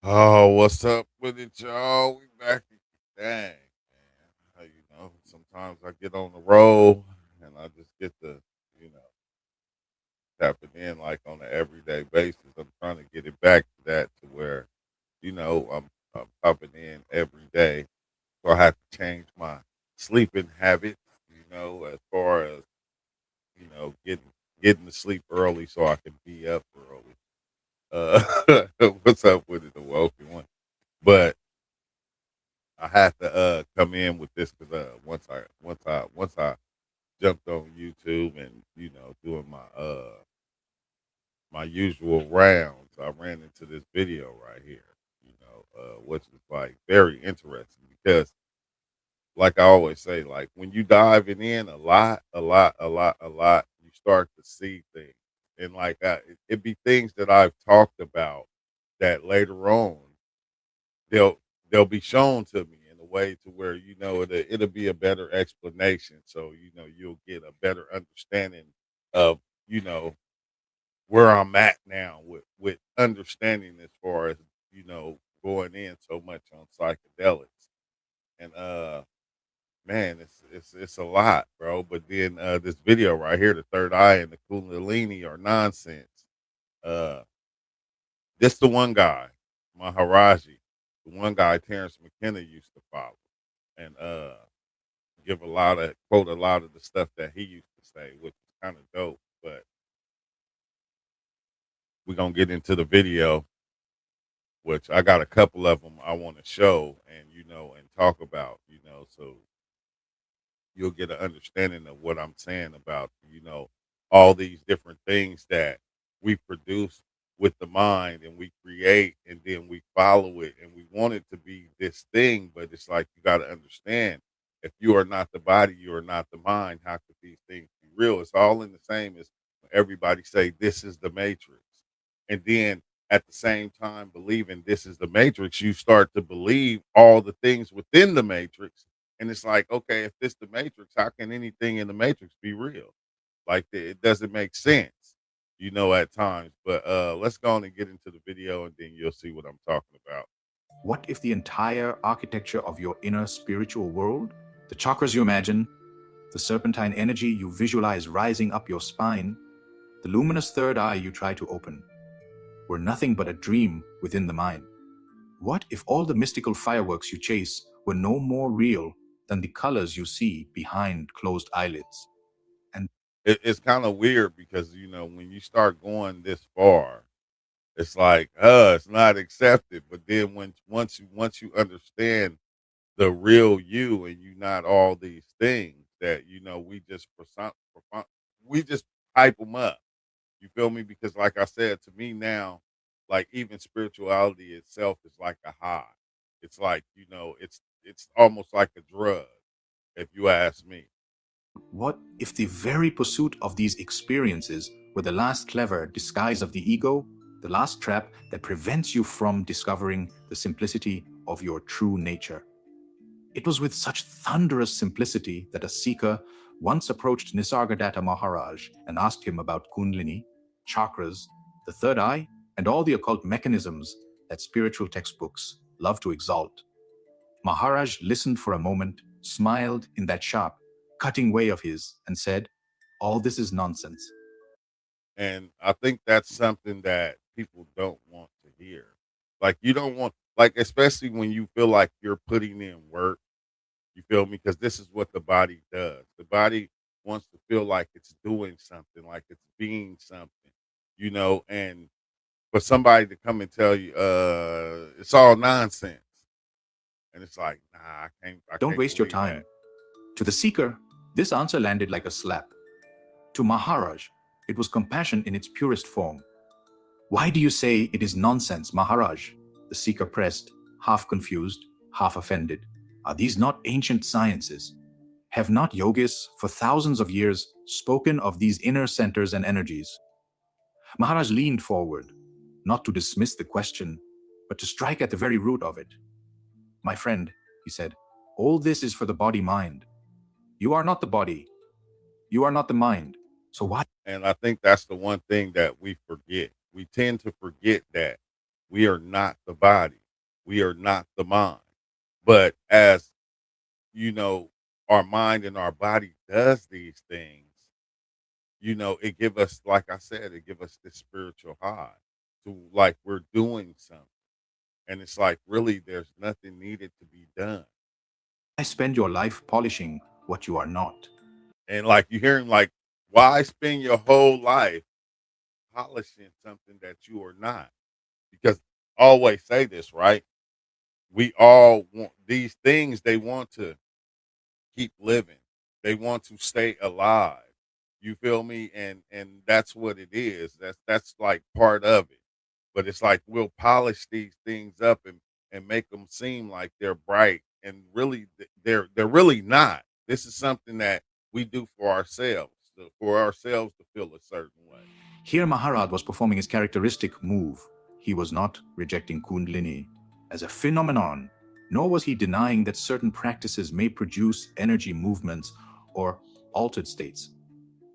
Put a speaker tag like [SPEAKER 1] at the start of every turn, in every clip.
[SPEAKER 1] Oh, what's up with it, y'all? We back again. Dang, man. Sometimes I get on the road and I just get to, you know, tapping in like on an everyday basis. I'm trying to get it back to that to where, I'm popping in every day. So I have to change my sleeping habits, as far as, getting to sleep early so I can be up early. What's up with it, the wealthy one? But I had to come in with this because once I jumped on YouTube and doing my usual rounds, I ran into this video right here, which is like very interesting because, like I always say, like when you diving in a lot, you start to see things, and like it be things that I've talked about that later on they'll they'll be shown to me in a way to where it'll be a better explanation, so you'll get a better understanding of you know where I'm at now with understanding as far as going in so much on psychedelics. And man, it's a lot, bro. But then this video right here, the third eye and the Kundalini are nonsense. uh this the one guy, Maharaji, the one guy Terrence McKenna used to follow, and give a lot of quote a lot of the stuff that he used to say, which is kind of dope. But we're gonna get into the video, which I got a couple of them I want to show and and talk about, so you'll get an understanding of what I'm saying about all these different things that we produce with the mind and we create and then we follow it and we want it to be this thing, but it's like you got to understand, if you are not the body, you are not the mind. How could these things be real? It's all in the same as when everybody say this is the matrix, and then at the same time believing this is the matrix, you start to believe all the things within the matrix, and it's like, okay, if this the Matrix, how can anything in the Matrix be real? Like it doesn't make sense, at times. But let's go on and get into the video, and then you'll see what I'm talking about.
[SPEAKER 2] What if the entire architecture of your inner spiritual world, the chakras you imagine, the serpentine energy you visualize rising up your spine, the luminous third eye you try to open, were nothing but a dream within the mind? What if all the mystical fireworks you chase were no more real than the colors you see behind closed eyelids? And
[SPEAKER 1] It's kind of weird because when you start going this far, it's like, it's not accepted. But then once you understand the real you and you not all these things that we just hype them up. You feel me? Because like I said, to me now, like even spirituality itself is like a high. It's like, it's almost like a drug, if you ask me.
[SPEAKER 2] what if the very pursuit of these experiences were the last clever disguise of the ego, the last trap that prevents you from discovering the simplicity of your true nature? It was with such thunderous simplicity that a seeker once approached Nisargadatta Maharaj and asked him about Kundalini, chakras, the third eye, and all the occult mechanisms that spiritual textbooks love to exalt. Maharaj listened for a moment, smiled in that sharp, cutting way of his, and said, "All this is nonsense."
[SPEAKER 1] And I think that's something that people don't want to hear. Like you don't want, like, especially when you feel like you're putting in work. You feel me? Because this is what the body does. The body wants to feel like it's doing something, like it's being something, and for somebody to come and tell you, it's all nonsense. And it's like, nah, I
[SPEAKER 2] Don't
[SPEAKER 1] can't
[SPEAKER 2] waste your
[SPEAKER 1] believe
[SPEAKER 2] time.
[SPEAKER 1] that.
[SPEAKER 2] To the seeker, this answer landed like a slap. To Maharaj, it was compassion in its purest form. "Why do you say it is nonsense, Maharaj?" The seeker pressed, half confused, half offended. "Are these not ancient sciences? Have not yogis for thousands of years spoken of these inner centers and energies?" Maharaj leaned forward, not to dismiss the question, but to strike at the very root of it. "My friend," he said, "all this is for the body mind. You are not the body. You are not the mind. So why?"
[SPEAKER 1] And I think that's the one thing that we forget. We tend to forget that. We are not the body. We are not the mind. But as you know, our mind and our body does these things, it give us, like I said, it give us this spiritual high to like we're doing something. And it's like really there's nothing needed to be done.
[SPEAKER 2] I spend your life polishing what you are not.
[SPEAKER 1] And like you hear him like, why spend your whole life polishing something that you are not? Because I always say this, right? We all want these things, they want to keep living. They want to stay alive. You feel me? And that's what it is. That's like part of it. But it's like we'll polish these things up and make them seem like they're bright, and really they're really not. This is something that we do for ourselves, for ourselves to feel a certain way.
[SPEAKER 2] Here, Maharaj was performing his characteristic move. He was not rejecting Kundalini as a phenomenon, nor was he denying that certain practices may produce energy movements or altered states.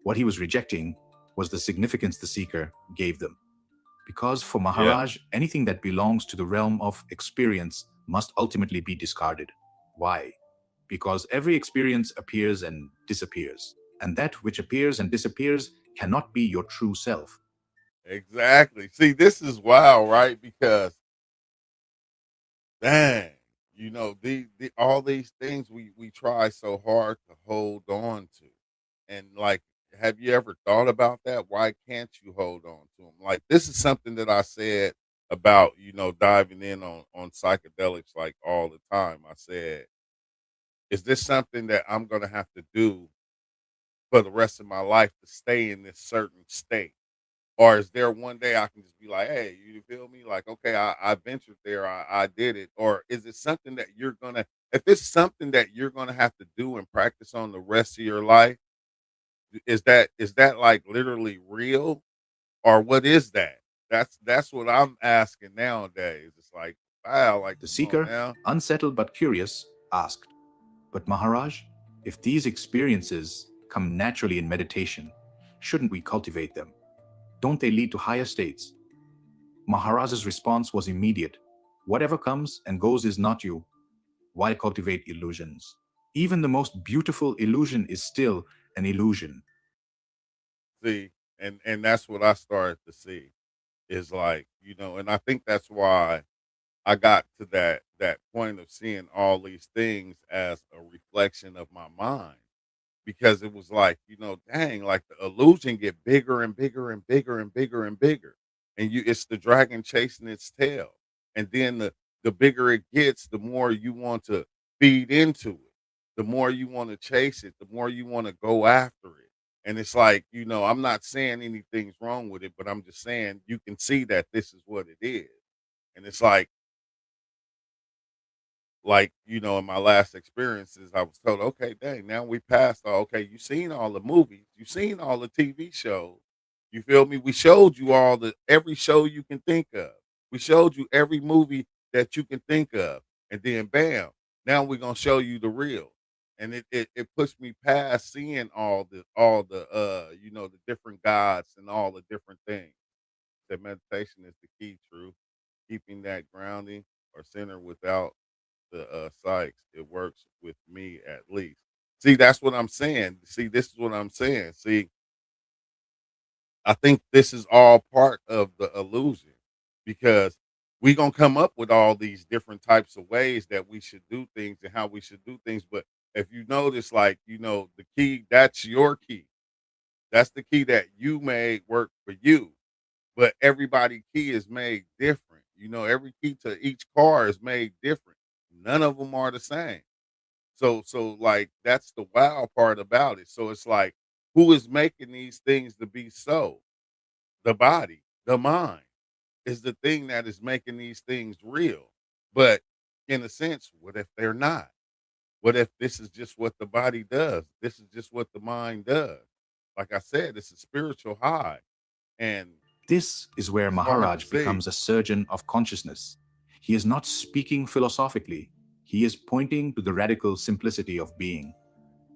[SPEAKER 2] What he was rejecting was the significance the seeker gave them. Because for
[SPEAKER 1] Yeah,
[SPEAKER 2] Maharaj, anything that belongs to the realm of experience must ultimately be discarded. Why? Because every experience appears and disappears, and that which appears and disappears cannot be your true self.
[SPEAKER 1] exactly. See, this is wild, right? Because dang, the all these things we try so hard to hold on to, and like, have you ever thought about that? Why can't you hold on to them? Like, this is something that I said about diving in on psychedelics like all the time. I said, is this something that I'm gonna have to do for the rest of my life to stay in this certain state? Or is there one day I can just be like, hey, you feel me? Like, okay, I ventured there, I did it. Or is it something that if it's something that you're gonna have to do and practice on the rest of your life, is that like literally real? Or what is that? That's what I'm asking nowadays. It's like, wow, like
[SPEAKER 2] The
[SPEAKER 1] come on
[SPEAKER 2] seeker,
[SPEAKER 1] now.
[SPEAKER 2] unsettled but curious, asked, "But Maharaj, if these experiences come naturally in meditation, shouldn't we cultivate them? Don't they lead to higher states?" Maharaj's response was immediate. "Whatever comes and goes is not you. Why cultivate illusions? Even the most beautiful illusion is still an illusion."
[SPEAKER 1] See, and that's what I started to see is like, and I think that's why I got to that point of seeing all these things as a reflection of my mind, because it was like, dang, like the illusion get bigger and bigger and bigger and bigger and bigger, and it's the dragon chasing its tail, and then the bigger it gets, the more you want to feed into it, the more you want to chase it, the more you want to go after it, and it's like, I'm not saying anything's wrong with it, but I'm just saying you can see that this is what it is, and it's like, in my last experiences, I was told, okay, dang, now we passed all, okay, you seen all the movies, you seen all the TV shows. You feel me? We showed you every show you can think of. We showed you every movie that you can think of. And then bam, now we're gonna show you the real. And it pushed me past seeing all the different gods and all the different things. That meditation is the key, true. Keeping that grounding or center without the sites, it works with me at least. See, that's what I'm saying. See, this is what I'm saying. See, I think this is all part of the illusion, because we gonna come up with all these different types of ways that we should do things and how we should do things. But if you notice, like, the key, that's your key. That's the key that you made work for you. But everybody key is made different. Every key to each car is made different. None of them are the same. So like that's the wild part about it. So it's like, who is making these things to be so? The body, the mind is the thing that is making these things real. But in a sense, what if they're not? What if this is just what the body does? This is just what the mind does. Like I said, it's a spiritual high. And
[SPEAKER 2] This is where
[SPEAKER 1] it's hard to
[SPEAKER 2] Maharaj
[SPEAKER 1] see.
[SPEAKER 2] becomes a surgeon of consciousness. He is not speaking philosophically, he is pointing to the radical simplicity of being.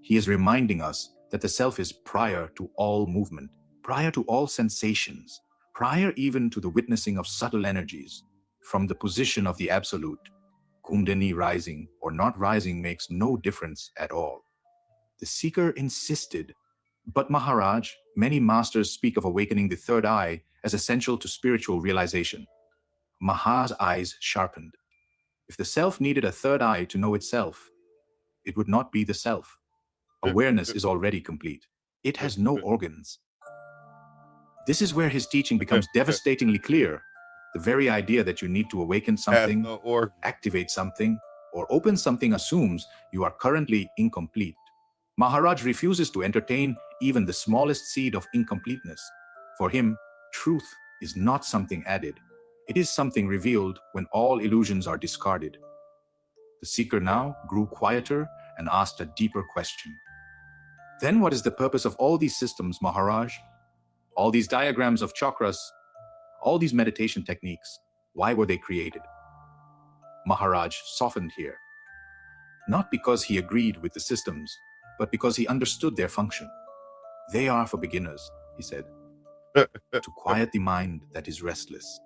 [SPEAKER 2] He is reminding us that the self is prior to all movement, prior to all sensations, prior even to the witnessing of subtle energies. from the position of the absolute. Kundalini rising or not rising makes no difference at all. The seeker insisted. But Maharaj, many masters speak of awakening the third eye as essential to spiritual realization. Maharaj's eyes sharpened. If the self needed a third eye to know itself, it would not be the self. Awareness is already complete. It has no organs. This is where his teaching becomes devastatingly clear. The very idea that you need to awaken
[SPEAKER 1] Has
[SPEAKER 2] something,
[SPEAKER 1] no organ.
[SPEAKER 2] activate something, or open something assumes you are currently incomplete. Maharaj refuses to entertain even the smallest seed of incompleteness. For him, truth is not something added. It is something revealed when all illusions are discarded. The seeker now grew quieter and asked a deeper question. Then what is the purpose of all these systems, Maharaj? All these diagrams of chakras, all these meditation techniques, why were they created? Maharaj softened here, not because he agreed with the systems, but because he understood their function. They are for beginners, he said, to quiet the mind that is restless.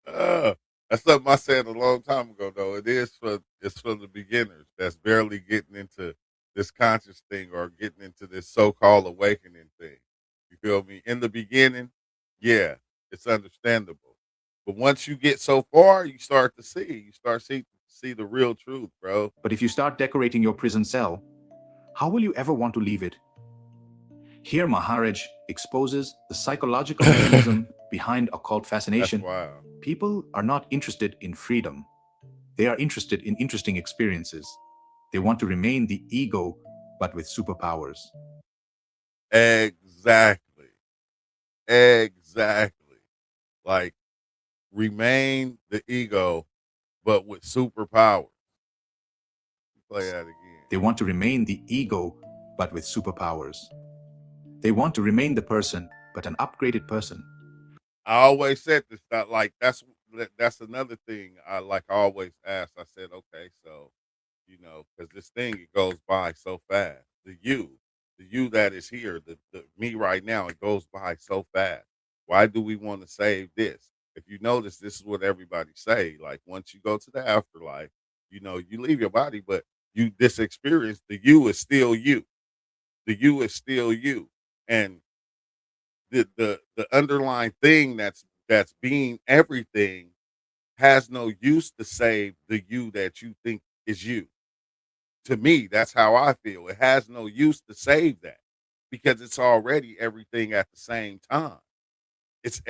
[SPEAKER 1] Uh, that's something I said a long time ago, though. It's for the beginners that's barely getting into this conscious thing or getting into this so-called awakening thing. You feel me? In the beginning, yeah, it's understandable, but once you get so far, you start see the real truth, bro.
[SPEAKER 2] But if you start decorating your prison cell, how will you ever want to leave it? Here, Maharaj exposes the psychological mechanism behind occult
[SPEAKER 1] That's
[SPEAKER 2] fascination.
[SPEAKER 1] wild.
[SPEAKER 2] People are not interested in freedom. They are interested in interesting experiences. They want to remain the ego, but with superpowers.
[SPEAKER 1] Exactly, exactly. Like remain the ego, but with superpowers. Play that again.
[SPEAKER 2] They want to remain the ego, but with superpowers. They want to remain the person, but an upgraded person.
[SPEAKER 1] I always said this. That like that's another thing. I always ask. I said, okay, so because this thing it goes by so fast. The you that is here, the me right now, it goes by so fast. Why do we want to save this? If you notice, this is what everybody say. Like once you go to the afterlife, you leave your body, but you this experience, the you is still you. The you is still you, and the underlying thing that's being everything has no use to save the you that you think is you. To me, that's how I feel. It has no use to save that because it's already everything at the same time. It's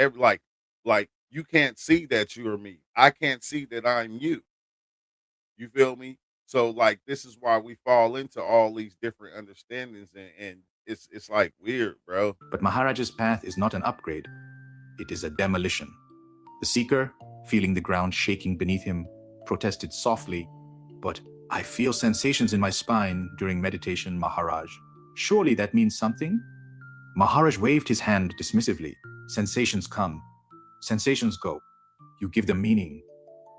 [SPEAKER 1] like you can't see that you're me. I can't see that I'm you. You feel me? So like this is why we fall into all these different understandings and it's like weird, bro.
[SPEAKER 2] But Maharaj's path is not an upgrade, it is a demolition. The seeker, feeling the ground shaking beneath him, protested softly, "But I feel sensations in my spine during meditation, Maharaj. Surely that means something?" Maharaj waved his hand dismissively. Sensations come, sensations go. You give them meaning.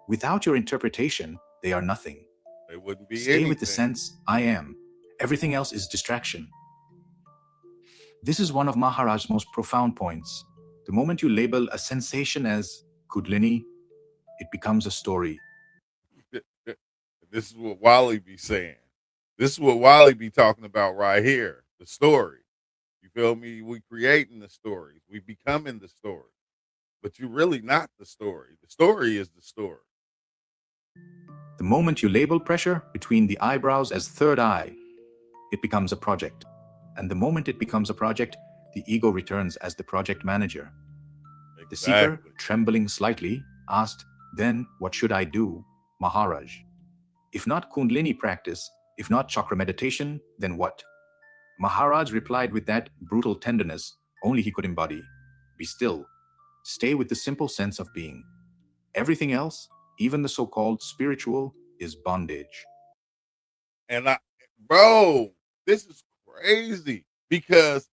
[SPEAKER 2] Without your interpretation, they are nothing.
[SPEAKER 1] It wouldn't be
[SPEAKER 2] Stay with the
[SPEAKER 1] anything.
[SPEAKER 2] sense, I am. Everything else is distraction. This is one of Maharaj's most profound points. The moment you label a sensation as Kundalini, it becomes a story.
[SPEAKER 1] This is what Wally be saying. This is what Wally be talking about right here. The story. You feel me? We creating the stories. We becoming the story. But you're really not the story. The story is the story.
[SPEAKER 2] The moment you label pressure between the eyebrows as third eye, it becomes a project. And the moment it becomes a project, the ego returns as the project manager. The seeker,
[SPEAKER 1] Exactly.
[SPEAKER 2] trembling slightly, asked, "Then what should I do, Maharaj? If not Kundalini practice, if not chakra meditation, then what?" Maharaj replied with that brutal tenderness only he could embody. "Be still. Stay with the simple sense of being. Everything else, even the so-called spiritual, is bondage."
[SPEAKER 1] And bro, this is crazy because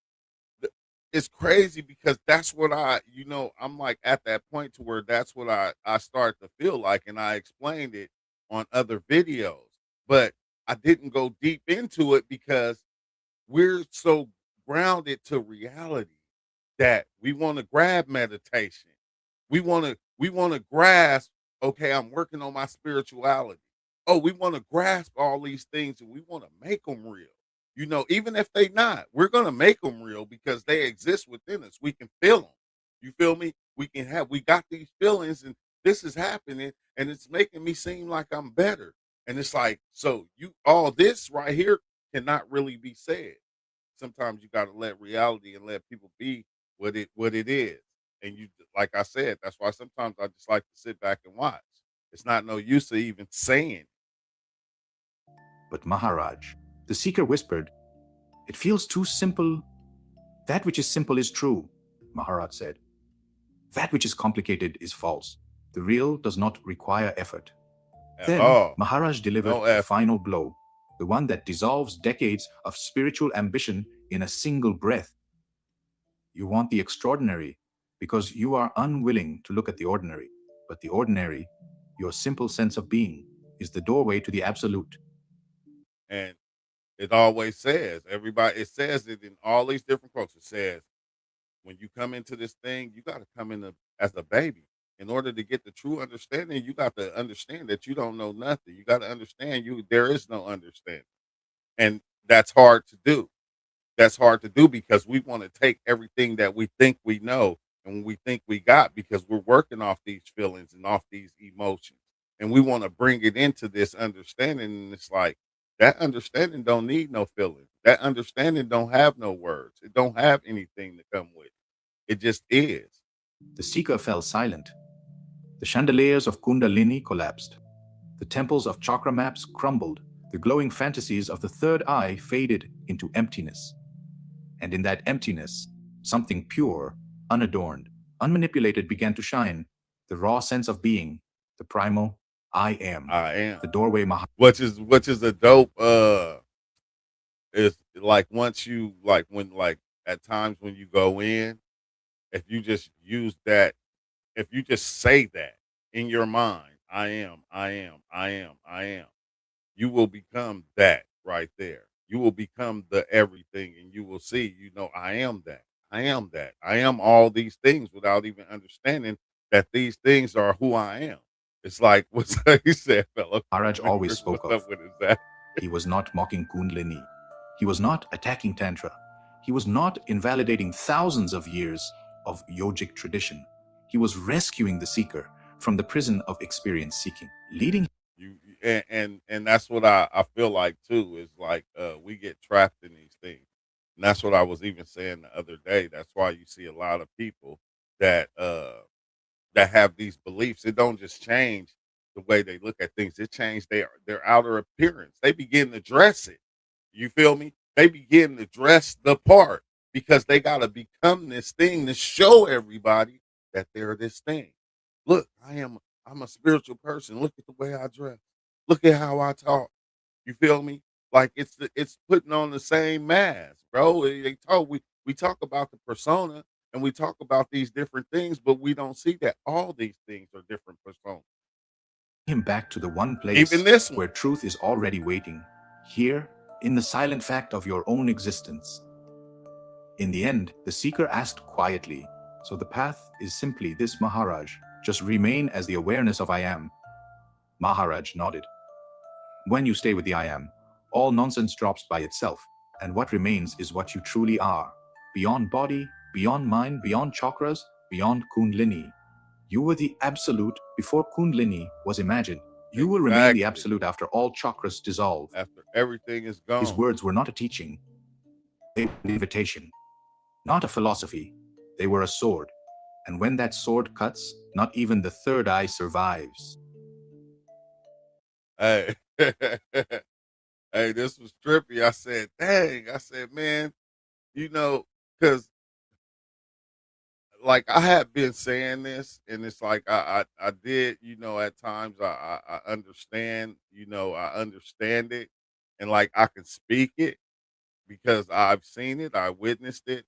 [SPEAKER 1] it's crazy because that's what I'm like at that point to where that's what I start to feel like, and I explained it on other videos, but I didn't go deep into it because we're so grounded to reality. that we want to grab meditation. We want to grasp, okay, I'm working on my spirituality. Oh, we want to grasp all these things and we want to make them real. Even if they not, we're going to make them real because they exist within us. We can feel them. You feel me? We got these feelings and this is happening and it's making me seem like I'm better. And it's like, so all this right here cannot really be said. Sometimes you got to let reality and let people be what it is. And like I said, that's why sometimes I just like to sit back and watch. It's not no use of even saying.
[SPEAKER 2] But Maharaj, the seeker whispered, "It feels too simple. That which is simple is true," Maharaj said. "That which is complicated is false. The real does not require effort."
[SPEAKER 1] At
[SPEAKER 2] Then
[SPEAKER 1] all.
[SPEAKER 2] Maharaj delivered
[SPEAKER 1] No
[SPEAKER 2] the
[SPEAKER 1] effort.
[SPEAKER 2] final blow, the one that dissolves decades of spiritual ambition in a single breath. You want the extraordinary because you are unwilling to look at the ordinary. But the ordinary, your simple sense of being, is the doorway to the absolute.
[SPEAKER 1] And it always says, everybody, it says it in all these different quotes. It says, when you come into this thing, you got to come in as a baby. In order to get the true understanding, you got to understand that you don't know nothing. You got to understand there is no understanding. And that's hard to do. That's hard to do because we want to take everything that we think we know and we think we got because we're working off these feelings and off these emotions. And we want to bring it into this understanding. And it's like that understanding don't need no feelings. That understanding don't have no words. It don't have anything to come with it. It just is.
[SPEAKER 2] The seeker fell silent. The chandeliers of Kundalini collapsed. The temples of chakra maps crumbled. The glowing fantasies of the third eye faded into emptiness. And in that emptiness, something pure, unadorned, unmanipulated began to shine. The raw sense of being, the primal I am,
[SPEAKER 1] I am.
[SPEAKER 2] the doorway Maharaj.
[SPEAKER 1] Which is a dope is like once you like when like at times when you go in, if you just use that, if you just say that in your mind, I am, I am, I am, I am, you will become that right there. You will become the everything and you will see, I am that. I am that. I am all these things without even understanding that these things are who I am. It's like what's he said, fellow
[SPEAKER 2] always
[SPEAKER 1] Chris,
[SPEAKER 2] spoke
[SPEAKER 1] what's
[SPEAKER 2] of.
[SPEAKER 1] up with his that?
[SPEAKER 2] He was not mocking Kundalini. He was not attacking Tantra. He was not invalidating thousands of years of yogic tradition. He was rescuing the seeker from the prison of experience seeking, leading
[SPEAKER 1] And that's what I feel like too, is like we get trapped in these things. And that's what I was even saying the other day. That's why you see a lot of people that that have these beliefs. It don't just change the way they look at things. It changed their outer appearance. They begin to dress it. You feel me? They begin to dress the part because they gotta become this thing to show everybody that they're this thing. Look, I'm a spiritual person. Look at the way I dress. Look at how I talk. You feel me? Like it's putting on the same mask, bro. We talk about the persona and we talk about these different things, but we don't see that all these things are different personas.
[SPEAKER 2] him back to the one
[SPEAKER 1] Even
[SPEAKER 2] place
[SPEAKER 1] this
[SPEAKER 2] where
[SPEAKER 1] one.
[SPEAKER 2] truth is already waiting, here in the silent fact of your own existence. In the end, the seeker asked quietly, "So the path is simply this, Maharaj? Just remain as the awareness of I am?" Maharaj nodded. When you stay with the I am, all nonsense drops by itself, and what remains is what you truly are. Beyond body, beyond mind, beyond chakras, beyond Kundalini. You were the absolute before Kundalini was imagined. You will remain the
[SPEAKER 1] Exactly.
[SPEAKER 2] absolute after all chakras dissolve.
[SPEAKER 1] After everything is
[SPEAKER 2] His
[SPEAKER 1] gone.
[SPEAKER 2] words were not a teaching, they were an invitation, not a philosophy. They were a sword. And when that sword cuts, not even the third eye survives.
[SPEAKER 1] Hey. Hey, this was trippy. I said, dang. I said, man, because like I had been saying this, and it's like I did, at times I understand, I understand it, and like I can speak it because I've seen it, I witnessed it,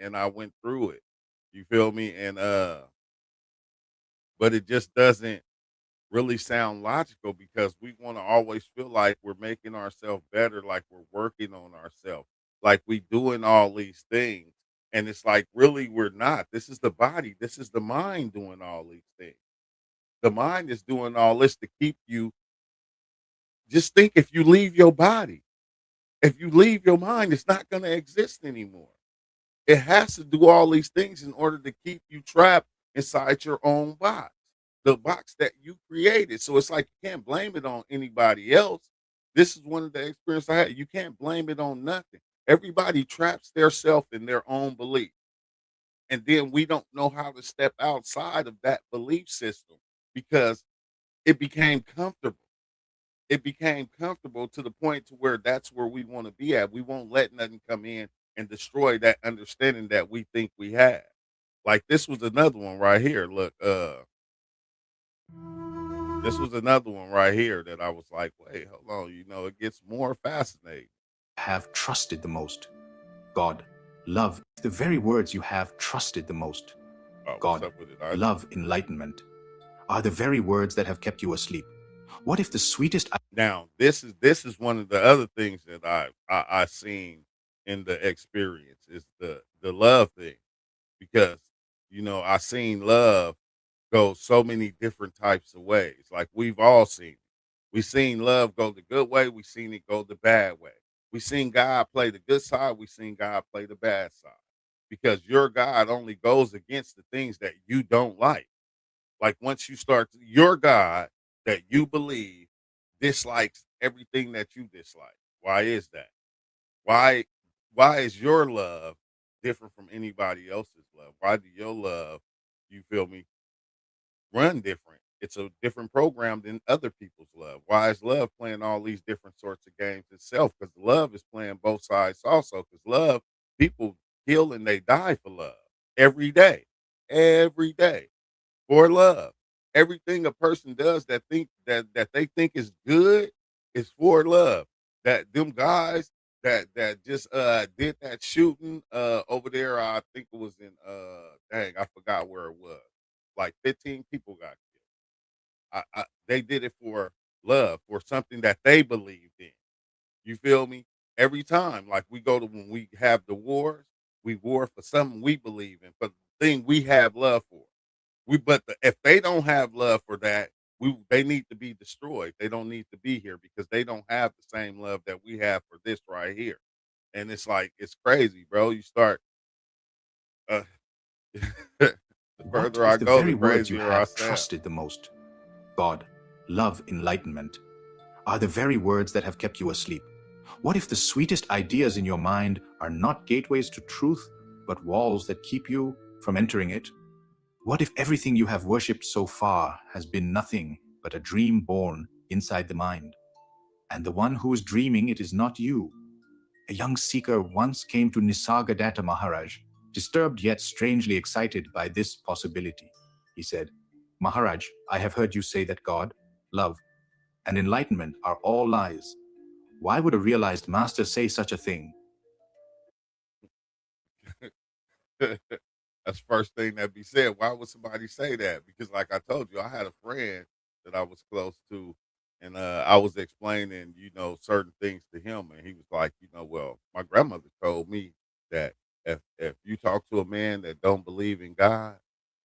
[SPEAKER 1] and I went through it. You feel me? And but it just doesn't really sound logical because we want to always feel like we're making ourselves better, like we're working on ourselves, like we doing all these things. And it's like, really, we're not. This is the body. This is the mind doing all these things. The mind is doing all this to keep you. Just think, if you leave your body, if you leave your mind, it's not going to exist anymore. It has to do all these things in order to keep you trapped inside your own box, the box that you created. So it's like you can't blame it on anybody else. This is one of the experiences I had. You can't blame it on nothing. Everybody traps their self in their own belief. And then we don't know how to step outside of that belief system because it became comfortable. It became comfortable to the point to where that's where we want to be at. We won't let nothing come in and destroy that understanding that we think we have. Like, this was another one right here. Look, this was another one right here that I was like, wait, hold on. It gets more fascinating.
[SPEAKER 2] Have trusted the most. God, love, the very words you have trusted the most.
[SPEAKER 1] Oh, what's
[SPEAKER 2] God,
[SPEAKER 1] up with it, Archie?
[SPEAKER 2] love, enlightenment, are the very words that have kept you asleep. What if the sweetest
[SPEAKER 1] Now, this is one of the other things that I seen in the experience is the love thing, because I seen love go so many different types of ways. Like, we've all seen it. We seen love go the good way. We seen it go the bad way. We seen God play the good side. We seen God play the bad side. Because your God only goes against the things that you don't like. Like, once you start, your God that you believe dislikes everything that you dislike. Why is that? Why why is your love different from anybody else's love? Why do your love, you feel me, run different? It's a different program than other people's love. Why is love playing all these different sorts of games itself? Because love is playing both sides also. Because love, people kill and they die for love every day, every day, for love. Everything a person does that they think is good is for love. That them guys that just did that shooting over there, I think it was in dang, I forgot where it was. Like 15 people got killed. They did it for love, for something that they believed in. You feel me? Every time, like, we go to, when we have the wars, we war for something we believe in, for the thing we have love for. If they don't have love for that, they need to be destroyed. They don't need to be here because they don't have the same love that we have for this right here. And it's like, it's crazy, bro. You start uh, the
[SPEAKER 2] what
[SPEAKER 1] further I
[SPEAKER 2] if the
[SPEAKER 1] go, the
[SPEAKER 2] very words you
[SPEAKER 1] crazier I
[SPEAKER 2] have
[SPEAKER 1] sound.
[SPEAKER 2] trusted the most? God, love, enlightenment, are the very words that have kept you asleep. What if the sweetest ideas in your mind are not gateways to truth, but walls that keep you from entering it? What if everything you have worshipped so far has been nothing but a dream born inside the mind? And the one who is dreaming it is not you. A young seeker once came to Nisargadatta Maharaj, disturbed yet strangely excited by this possibility. He said, Maharaj, I have heard you say that God, love, and enlightenment are all lies. Why would a realized master say such a thing?
[SPEAKER 1] That's the first thing that be said. Why would somebody say that? Because, like I told you, I had a friend that I was close to, and I was explaining, certain things to him, and he was like, well, my grandmother told me that if you talk to a man that don't believe in God,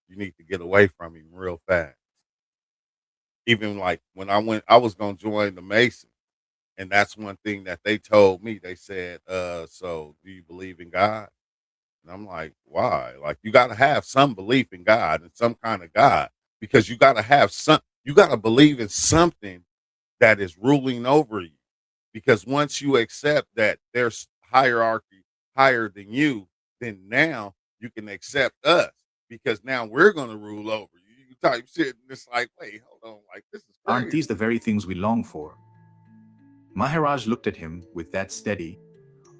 [SPEAKER 1] you need to get away from him real fast. Even like when I was gonna join the Masons, and that's one thing that they told me. They said, so do you believe in God? And I'm like, why? Like, you got to have some belief in God and some kind of God, because you got to believe in something that is ruling over you. Because once you accept that there's hierarchy higher than you, then now you can accept us, because now we're going to rule over you. You type shit, and it's like, wait, hold on. Like, this is
[SPEAKER 2] Aren't
[SPEAKER 1] crazy.
[SPEAKER 2] these the very things we long for? Maharaj looked at him with that steady,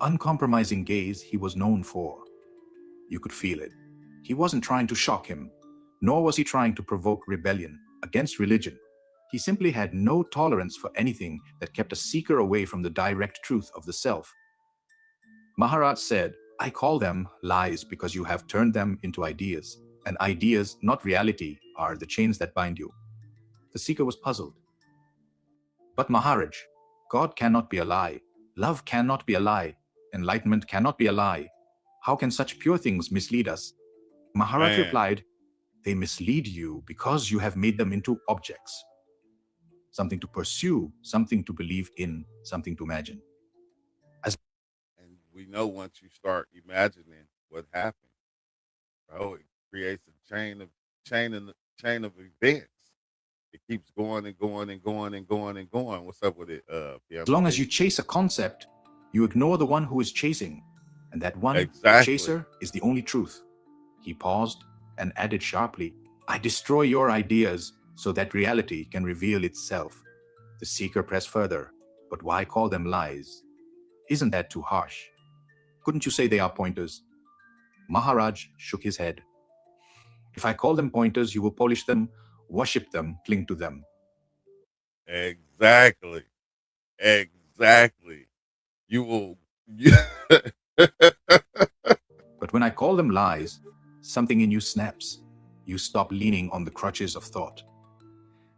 [SPEAKER 2] uncompromising gaze he was known for. You could feel it. He wasn't trying to shock him, nor was he trying to provoke rebellion against religion. He simply had no tolerance for anything that kept a seeker away from the direct truth of the self. Maharaj said, I call them lies because you have turned them into ideas, and ideas, not reality, are the chains that bind you. The seeker was puzzled. But Maharaj, God cannot be a lie. Love cannot be a lie. Enlightenment cannot be a lie. How can such pure things mislead us? Maharaj
[SPEAKER 1] Man,
[SPEAKER 2] replied, they mislead you because you have made them into objects, something to pursue, something to believe in, something to imagine. As
[SPEAKER 1] and we know once you start imagining what happened, bro, it creates a chain and chain of events. It keeps going and going and going and going and going. What's up with it,
[SPEAKER 2] long as
[SPEAKER 1] PMC?
[SPEAKER 2] you chase a concept, you ignore the one who is chasing, and that one, the
[SPEAKER 1] Exactly.
[SPEAKER 2] chaser, is the only truth. He paused and added sharply, I destroy your ideas so that reality can reveal itself. The seeker pressed further, but why call them lies? Isn't that too harsh? Couldn't you say they are pointers? Maharaj shook his head. If I call them pointers, you will polish them, worship them, cling to them.
[SPEAKER 1] Exactly. Exactly. You will.
[SPEAKER 2] But when I call them lies, something in you snaps. You stop leaning on the crutches of thought.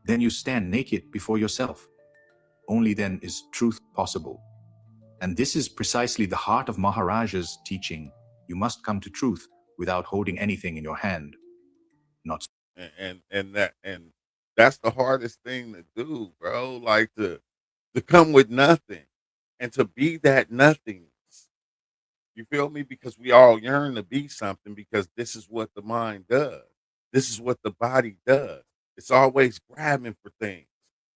[SPEAKER 2] Then you stand naked before yourself. Only then is truth possible. And this is precisely the heart of Maharaj's teaching. You must come to truth without holding anything in your hand. Not
[SPEAKER 1] And that's the hardest thing to do, bro. Like to come with nothing and to be that nothingness. You feel me? Because we all yearn to be something because this is what the mind does. This is what the body does. It's always grabbing for things.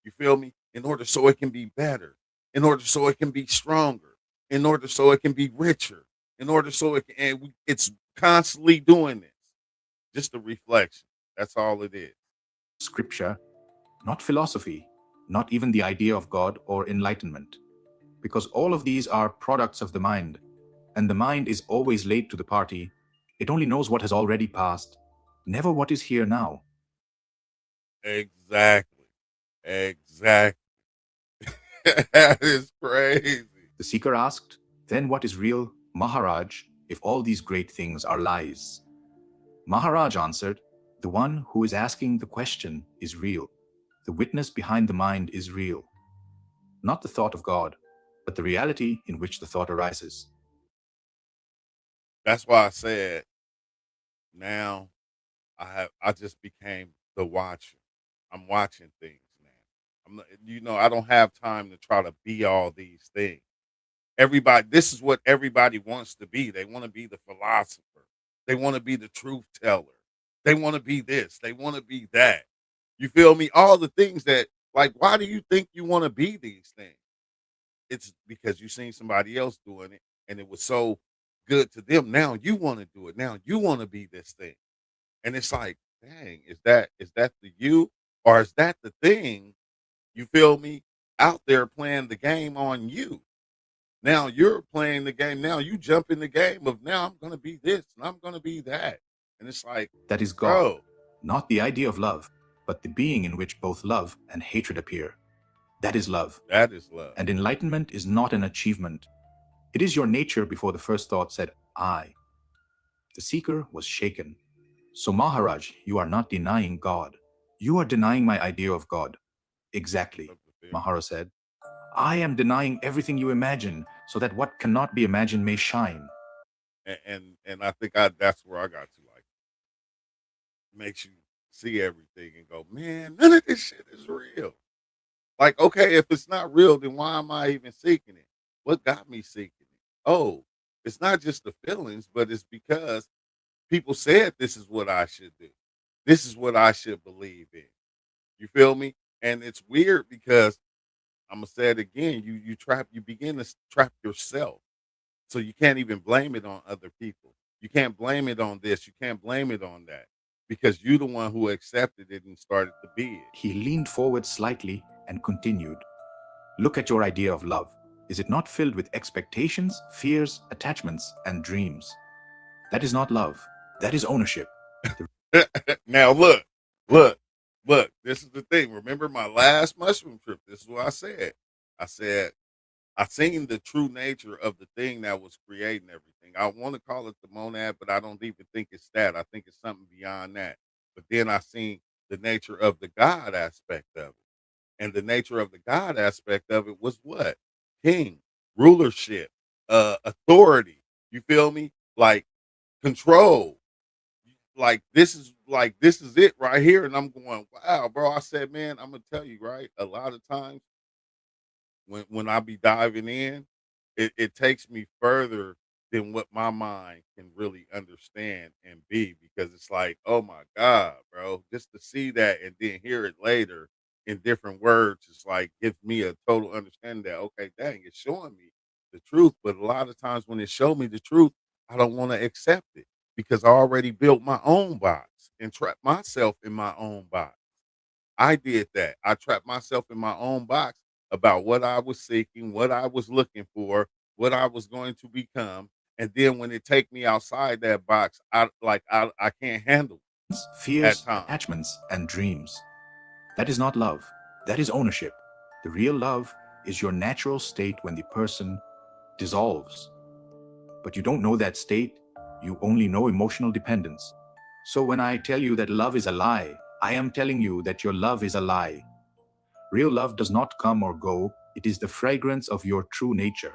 [SPEAKER 1] You feel me? In order so it can be better, in order so it can be stronger, in order so it can be richer, in order so it can, it's constantly doing this. Just a reflection. That's all it is.
[SPEAKER 2] scripture, not philosophy, not even the idea of God or enlightenment. Because all of these are products of the mind, and the mind is always late to the party. It only knows what has already passed, never what is here now.
[SPEAKER 1] Exactly. Exactly. That is crazy.
[SPEAKER 2] The seeker asked, then what is real, Maharaj, if all these great things are lies? Maharaj answered, the one who is asking the question is real. The witness behind the mind is real. Not the thought of God, but the reality in which the thought arises.
[SPEAKER 1] That's why I said now I just became the watcher. I'm watching things now. I don't have time to try to be all these things. Everybody, this is what everybody wants to be. They want to be the philosopher. They want to be the truth teller. They want to be this. They want to be that. You feel me? All the things that, like, why do you think you want to be these things? It's because you seen somebody else doing it and it was so good to them. Now you want to do it. Now you want to be this thing. And it's like, dang, is that the you or is that the thing, you feel me, out there playing the game on you? Now you're playing the game. Now you jump in the game of now I'm gonna be this and I'm gonna be that. And it's like,
[SPEAKER 2] That is God,
[SPEAKER 1] bro,
[SPEAKER 2] not the idea of love, but the being in which both love and hatred appear. That is love.
[SPEAKER 1] that is love.
[SPEAKER 2] And enlightenment is not an achievement. It is your nature before the first thought said, I. The seeker was shaken. So, Maharaj, you are not denying God. You are denying my idea of God.
[SPEAKER 1] What's
[SPEAKER 2] Exactly,
[SPEAKER 1] up with them?
[SPEAKER 2] Maharaj said. I am denying everything you imagine so that what cannot be imagined may shine.
[SPEAKER 1] And I think I that's where I got to, like, makes you see everything and go, man, none of this shit is real. Like, okay, if it's not real, then why am I even seeking it? What got me seeking it? Oh, it's not just the feelings, but it's because people said this is what I should do. This is what I should believe in. You feel me? And it's weird because I'm gonna say it again. You begin to trap yourself, so you can't even blame it on other people. You can't blame it on this. You can't blame it on that because you're the one who accepted it and started to be it.
[SPEAKER 2] He leaned forward slightly and continued. Look at your idea of love. Is it not filled with expectations, fears, attachments, and dreams? That is not love. That is ownership.
[SPEAKER 1] Now look, look. This is the thing. Remember my last mushroom trip? This is what I said. I said I seen the true nature of the thing that was creating everything. I want to call it the monad, but I don't even think it's that. I think it's something beyond that. But then I seen the nature of the God aspect of it. And the nature of the God aspect of it was what? King, rulership, authority. You feel me? like control. This is it right here. And I'm going, wow, bro. I said, man, I'm gonna tell you, right? A lot of times when I be diving in, it takes me further than what my mind can really understand and be, because it's like, oh my God, bro, just to see that and then hear it later in different words, it's like gives me a total understanding that, okay, dang, it's showing me the truth. But a lot of times when it showed me the truth, I don't want to accept it because I already built my own box and trapped myself in my own box. I did that. I trapped myself in my own box about what I was seeking, what I was looking for, what I was going to become. And then when it take me outside that box, I can't handle it at
[SPEAKER 2] Fears,
[SPEAKER 1] times.
[SPEAKER 2] attachments, and dreams. That is not love. That is ownership. The real love is your natural state when the person dissolves. But you don't know that state. You only know emotional dependence. So when I tell you that love is a lie, I am telling you that your love is a lie. Real love does not come or go. It is the fragrance of your true nature.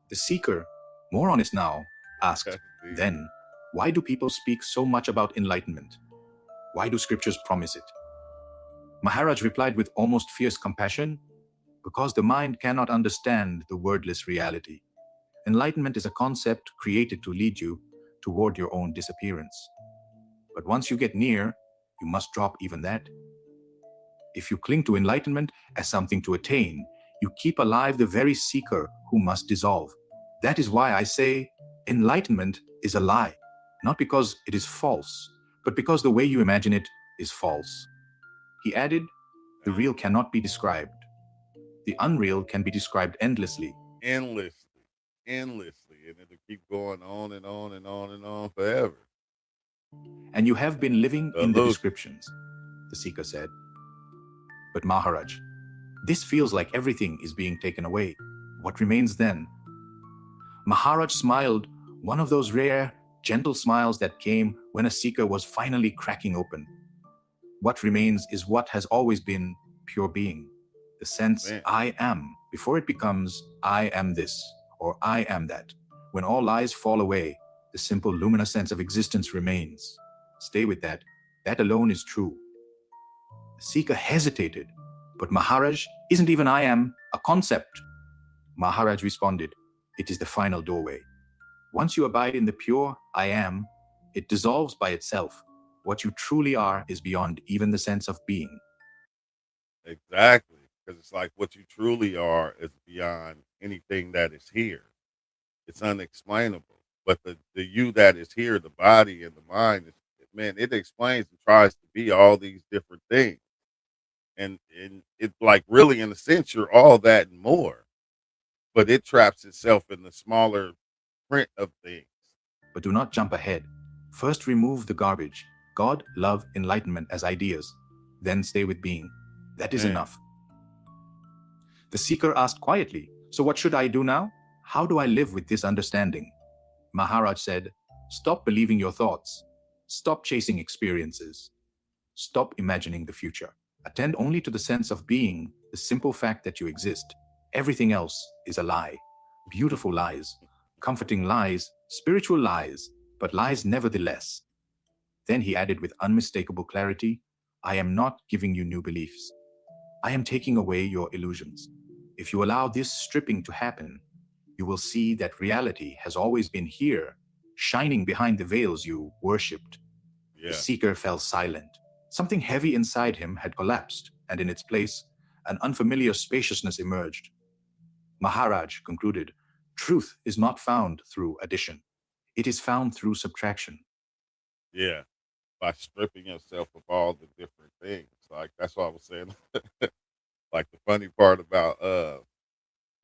[SPEAKER 2] The seeker, more honest now, asked,
[SPEAKER 1] That's deep.
[SPEAKER 2] then, why do people speak so much about enlightenment? Why do scriptures promise it? Maharaj replied with almost fierce compassion, because the mind cannot understand the wordless reality. Enlightenment is a concept created to lead you toward your own disappearance. But once you get near, you must drop even that. If you cling to enlightenment as something to attain, you keep alive the very seeker who must dissolve. That is why I say enlightenment is a lie, not because it is false, but because the way you imagine it is false. He added, the
[SPEAKER 1] Dang.
[SPEAKER 2] real cannot be described. The unreal can be described endlessly.
[SPEAKER 1] Endlessly. Endlessly. And it'll keep going on and on and on and on forever.
[SPEAKER 2] And you have been living
[SPEAKER 1] The
[SPEAKER 2] in the
[SPEAKER 1] illusion.
[SPEAKER 2] descriptions, the seeker said. But Maharaj, this feels like everything is being taken away. What remains then? Maharaj smiled, one of those rare, gentle smiles that came when a seeker was finally cracking open. What remains is what has always been pure being, the sense
[SPEAKER 1] Man.
[SPEAKER 2] I am, before it becomes I am this or I am that. When all lies fall away, the simple luminous sense of existence remains. Stay with that. That alone is true. The seeker hesitated, but Maharaj, isn't even I am a concept? Maharaj responded, it is the final doorway. Once you abide in the pure I am, it dissolves by itself. What you truly are is beyond even the sense of being.
[SPEAKER 1] Exactly. Because it's like what you truly are is beyond anything that is here. It's unexplainable. But the you that is here, the body and the mind, man, it explains and tries to be all these different things. And it like really in a sense you're all that and more. But it traps itself in the smaller print of things.
[SPEAKER 2] But do not jump ahead. First remove the garbage, God, love, enlightenment as ideas. Then stay with being. That is
[SPEAKER 1] Man,
[SPEAKER 2] enough. The seeker asked quietly, so what should I do now? How do I live with this understanding? Maharaj said, stop believing your thoughts. Stop chasing experiences. Stop imagining the future. Attend only to the sense of being, the simple fact that you exist. Everything else is a lie. Beautiful lies, comforting lies, spiritual lies, but lies nevertheless. Then he added with unmistakable clarity, I am not giving you new beliefs. I am taking away your illusions. If you allow this stripping to happen, you will see that reality has always been here, shining behind the veils you worshipped. The
[SPEAKER 1] yeah,
[SPEAKER 2] seeker fell silent. Something heavy inside him had collapsed, and in its place, an unfamiliar spaciousness emerged. Maharaj concluded, truth is not found through addition. It is found through subtraction.
[SPEAKER 1] yeah. By stripping yourself of all the different things. Like that's what I was saying. Like the funny part about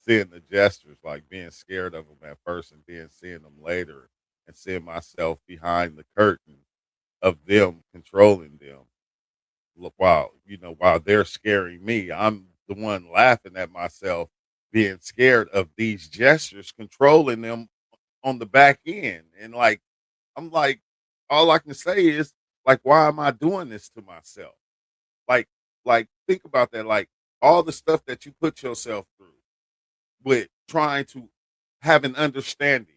[SPEAKER 1] seeing the gestures, like being scared of them at first and then seeing them later and seeing myself behind the curtain of them controlling them. Look, while they're scaring me, I'm the one laughing at myself being scared of these gestures controlling them on the back end. And like, I'm like, all I can say is like, why am I doing this to myself? Like, think about that. Like all the stuff that you put yourself through with trying to have an understanding,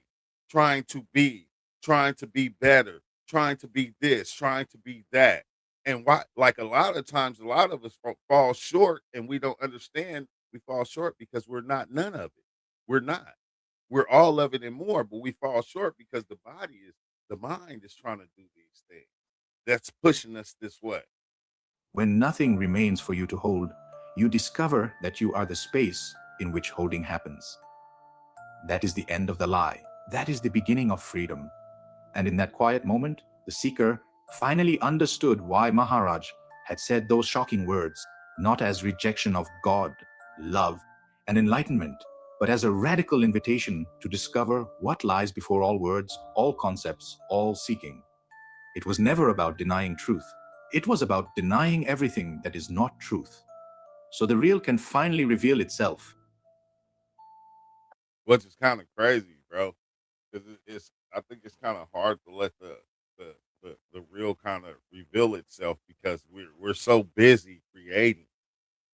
[SPEAKER 1] trying to be, trying to be better, trying to be this, trying to be that. And why, like a lot of times, a lot of us fall short and we don't understand we fall short because we're not none of it. We're not. We're all of it and more, but we fall short because the mind is trying to do these things. That's pushing us this way.
[SPEAKER 2] When nothing remains for you to hold, you discover that you are the space in which holding happens. That is the end of the lie. That is the beginning of freedom. And in that quiet moment, the seeker finally understood why Maharaj had said those shocking words, not as rejection of God, love, and enlightenment, but as a radical invitation to discover what lies before all words, all concepts, all seeking. It was never about denying truth. It was about denying everything that is not truth. So the real can finally reveal itself.
[SPEAKER 1] Which is kind of crazy, bro. Because it's I think it's kind of hard to let the the real kind of reveal itself because we're so busy creating.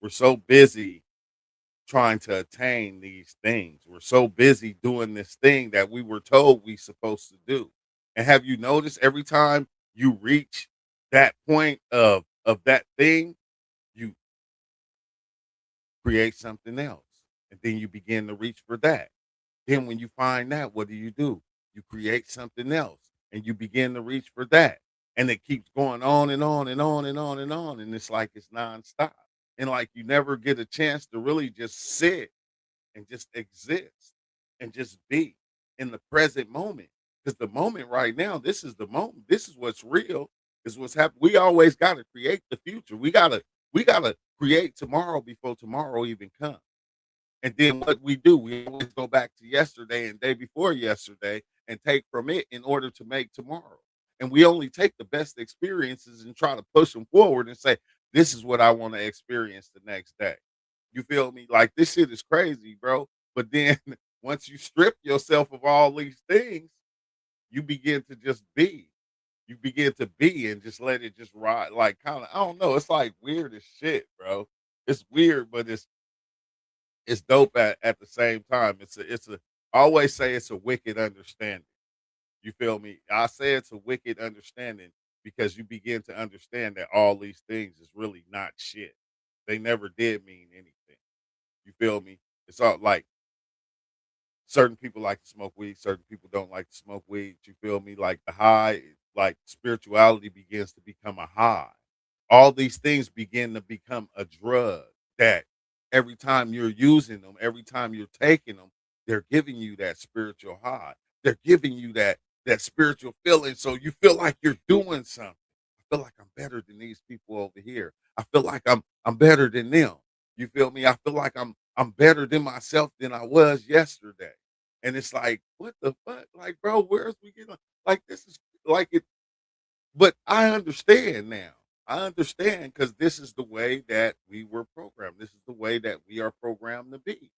[SPEAKER 1] We're so busy trying to attain these things. We're so busy doing this thing that we were told we supposed to do. And have you noticed every time you reach that point of that thing, you create something else. And then you begin to reach for that. Then when you find that, what do? You create something else and you begin to reach for that. And it keeps going on and on and on and on and on. And it's like it's nonstop. And like you never get a chance to really just sit and just exist and just be in the present moment. Because the moment right now, this is the moment. This is what's real, is what's happening. We always gotta create the future. We gotta create tomorrow before tomorrow even comes. And then what we do, we always go back to yesterday and day before yesterday and take from it in order to make tomorrow. And we only take the best experiences and try to push them forward and say, this is what I want to experience the next day. You feel me? Like this shit is crazy, bro. But then once you strip yourself of all these things, you begin to just be. You begin to be and just let it just ride. Like kind of, I don't know. It's like weird as shit, bro. It's weird, but it's dope at the same time. I always say it's a wicked understanding. You feel me? I say it's a wicked understanding because you begin to understand that all these things is really not shit. They never did mean anything. You feel me? It's all like certain people like to smoke weed, certain people don't like to smoke weed. You feel me? Like the high, like spirituality begins to become a high. All these things begin to become a drug that every time you're using them, every time you're taking them, they're giving you that spiritual high. They're giving you that spiritual feeling. So you feel like you're doing something. I feel like I'm better than these people over here. I feel like I'm better than them. You feel me? I feel like I'm better than myself than I was yesterday. And it's like, what the fuck? Like, bro, where's we getting like this is like it, but I understand now. I understand because this is the way that we were programmed. This is the way that we are programmed to be.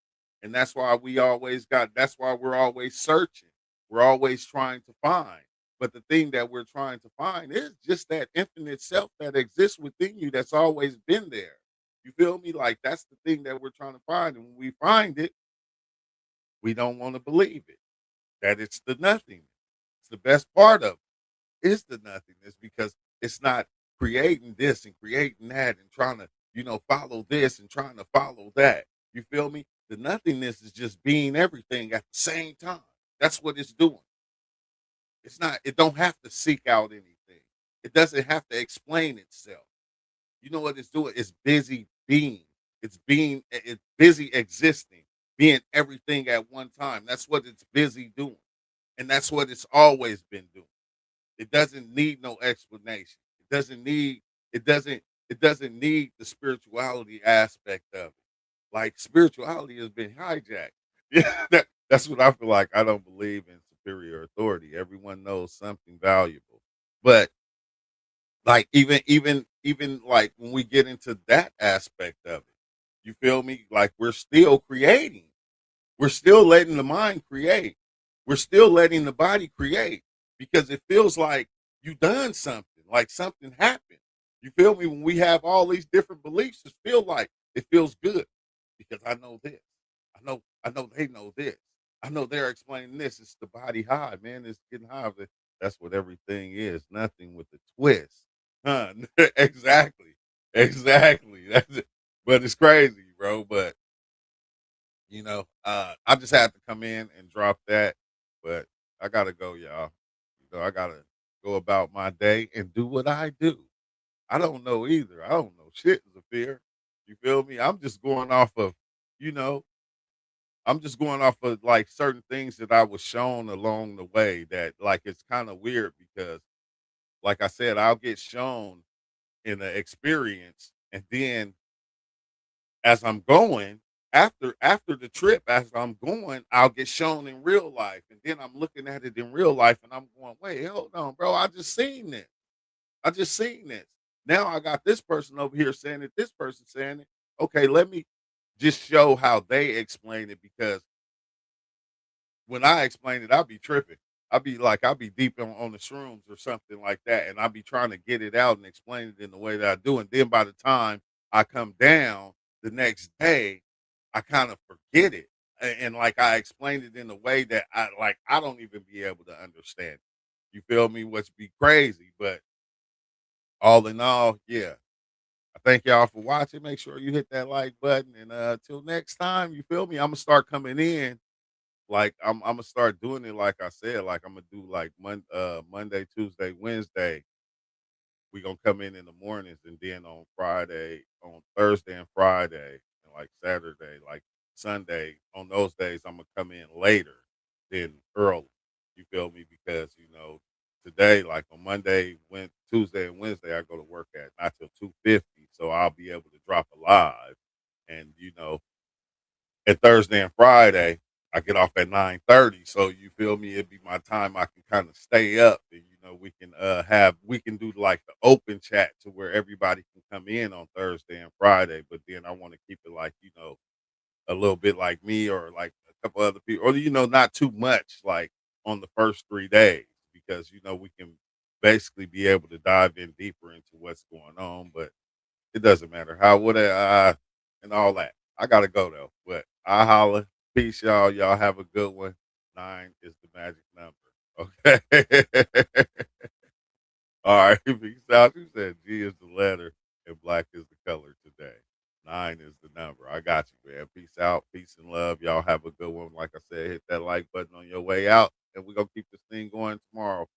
[SPEAKER 1] And that's why we're always searching. We're always trying to find. But the thing that we're trying to find is just that infinite self that exists within you that's always been there. You feel me? Like that's the thing that we're trying to find. And when we find it, we don't want to believe it. That it's the nothing. It's the best part of it is the nothingness because it's not creating this and creating that and trying to, follow this and trying to follow that. You feel me? The nothingness is just being everything at the same time. That's what it's doing. It's not, it don't have to seek out anything. It doesn't have to explain itself. You know what it's doing? It's busy being. It's busy existing, being everything at one time. That's what it's busy doing. And that's what it's always been doing. It doesn't need no explanation. It doesn't it doesn't need the spirituality aspect of it. Like spirituality has been hijacked. Yeah, that's what I feel like. I don't believe in superior authority. Everyone knows something valuable. But like even like when we get into that aspect of it, you feel me? Like we're still creating. We're still letting the mind create. We're still letting the body create because it feels like you done something, like something happened. You feel me? When we have all these different beliefs, it feels good because I know this. I know they know this. I know they're explaining this. It's the body high, man. It's getting high. But that's what everything is. Nothing with the twist. Huh? Exactly. Exactly. That's it. But it's crazy, bro. But I just had to come in and drop that. But I gotta go, y'all. I gotta go about my day and do what I do. I don't know either. I don't know shit, Zafir. You feel me? You know, I'm just going off of like certain things that I was shown along the way that like it's kind of weird because like I said, I'll get shown in an experience and then as I'm going, after the trip, as I'm going, I'll get shown in real life. And then I'm looking at it in real life and I'm going, wait, hold on, bro. I just seen this. I just seen this. Now I got this person over here saying it, this person saying it. Okay, let me just show how they explain it because when I explain it, I'll be tripping. I'll be deep on the shrooms or something like that, and I'll be trying to get it out and explain it in the way that I do. And then by the time I come down the next day, I kind of forget it. And like I explained it in a way that I don't even be able to understand it. You feel me? Which be crazy, but all in all, yeah. I thank y'all for watching. Make sure you hit that like button. And till next time, you feel me? I'm gonna start coming in like I'm gonna start doing it like I said, like I'm gonna do like Monday, Tuesday, Wednesday. We gonna come in the mornings, and then on Thursday and Friday, and like Saturday, like Sunday, on those days I'm gonna come in later than early. You feel me? Because today, like on Monday, Tuesday and Wednesday, I go to work at not till 2:50, so I'll be able to drop a live, and and Thursday and Friday, I get off at 9:30. So you feel me? It'd be my time I can kind of stay up and we can do like the open chat to where everybody can come in on Thursday and Friday. But then I want to keep it like, a little bit like me or like a couple other people, or not too much like on the first 3 days because we can basically be able to dive in deeper into what's going on. But it doesn't matter how what and all that. I gotta go though. But I holla. Peace, y'all. Y'all have a good one. 9 is the magic number. Okay. All right. Peace out. You said G is the letter and black is the color today. 9 is the number. I got you, man. Peace out. Peace and love. Y'all have a good one. Like I said, hit that like button on your way out. And we're gonna keep this thing going tomorrow.